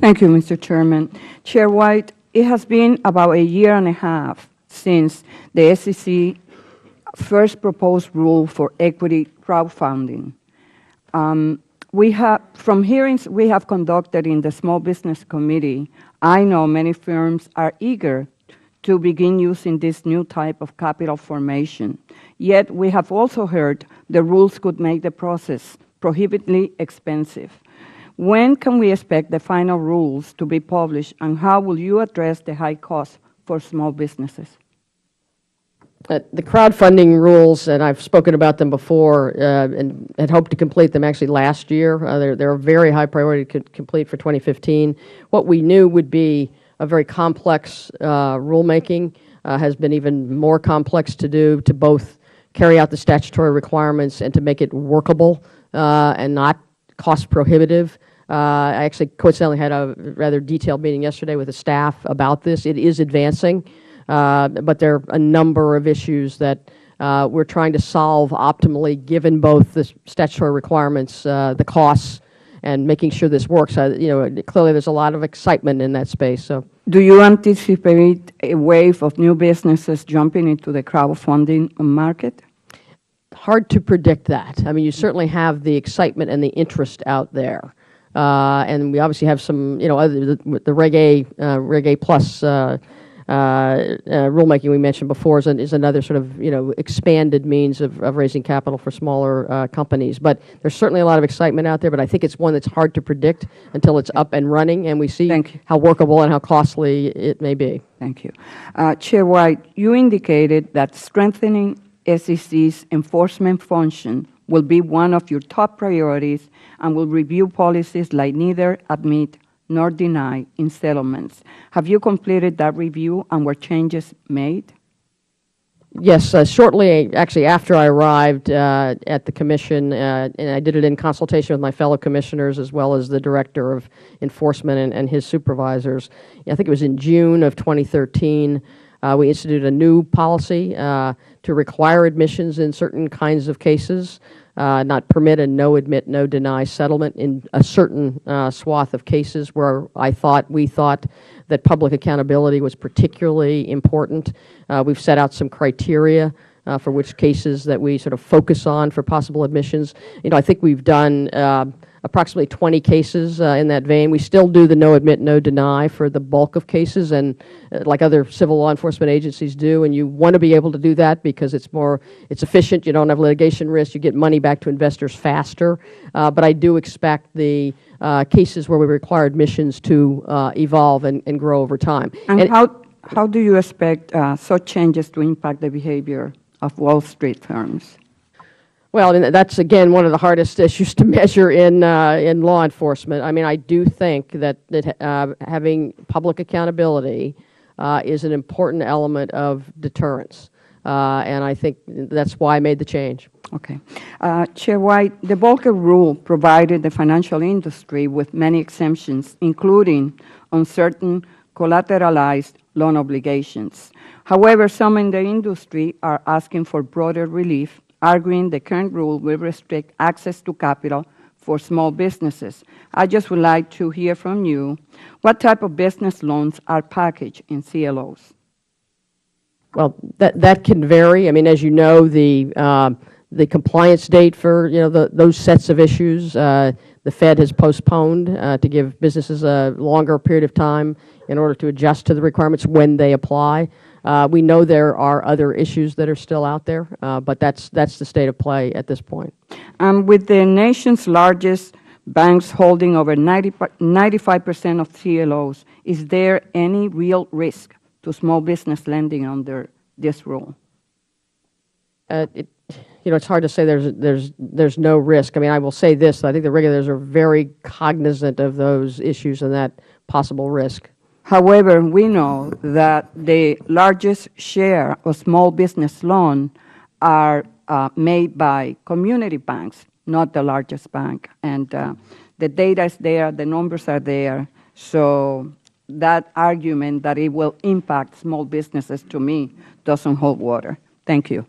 Thank you, Mr. Chairman. Chair White, it has been about a year and a half since the SEC first proposed rule for equity crowdfunding. From hearings we have conducted in the Small Business Committee, I know many firms are eager to begin using this new type of capital formation. Yet we have also heard the rules could make the process prohibitively expensive. When can we expect the final rules to be published, and how will you address the high cost for small businesses? The crowdfunding rules, and I've spoken about them before and had hoped to complete them actually last year. They're a very high priority to complete for 2015. What we knew would be a very complex rulemaking has been even more complex to do, to both carry out the statutory requirements and to make it workable and not cost prohibitive. I actually coincidentally had a rather detailed meeting yesterday with the staff about this. It is advancing, but there are a number of issues that we're trying to solve optimally, given both the statutory requirements, the costs, and making sure this works. Clearly there's a lot of excitement in that space. So, do you anticipate a wave of new businesses jumping into the crowdfunding market? Hard to predict that. I mean, you certainly have the excitement and the interest out there. And we obviously have some, the Reg A plus rulemaking we mentioned before is another sort of, expanded means of raising capital for smaller companies. But there's certainly a lot of excitement out there, but I think it's one that's hard to predict until it's up and running and we see how workable and how costly it may be. Thank you. Chair White, you indicated that strengthening SEC's enforcement function will be one of your top priorities and will review policies like neither admit nor deny in settlements. Have you completed that review, and were changes made? Yes, shortly, actually after I arrived at the Commission, and I did it in consultation with my fellow Commissioners as well as the Director of Enforcement and his supervisors. I think it was in June of 2013, we instituted a new policy to require admissions in certain kinds of cases, not permit a no admit, no deny settlement in a certain swath of cases where we thought that public accountability was particularly important. We've set out some criteria for which cases that we sort of focus on for possible admissions. I think we've done approximately 20 cases in that vein. We still do the no admit, no deny for the bulk of cases, and like other civil law enforcement agencies do, and you want to be able to do that because it's efficient, you don't have litigation risk, you get money back to investors faster. But I do expect the cases where we require admissions to evolve and grow over time. And how do you expect such changes to impact the behavior of Wall Street firms? Well, and that's, again, one of the hardest issues to measure in law enforcement. I mean, I do think that having public accountability is an important element of deterrence, and I think that's why I made the change. Okay. Chair White, the Volcker Rule provided the financial industry with many exemptions, including on certain collateralized loan obligations. However, some in the industry are asking for broader relief, arguing the current rule will restrict access to capital for small businesses. I just would like to hear from you, what type of business loans are packaged in CLOs? Well, that can vary. I mean, as you know, the compliance date for those sets of issues, the Fed has postponed to give businesses a longer period of time in order to adjust to the requirements when they apply. We know there are other issues that are still out there, but that's the state of play at this point. With the nation's largest banks holding over 95% of CLOs, is there any real risk to small business lending under this rule? It's hard to say there's no risk. I mean, I will say this: I think the regulators are very cognizant of those issues and that possible risk. However, we know that the largest share of small business loans are made by community banks, not the largest bank. And the data is there, the numbers are there. So that argument that it will impact small businesses, to me, doesn't hold water. Thank you.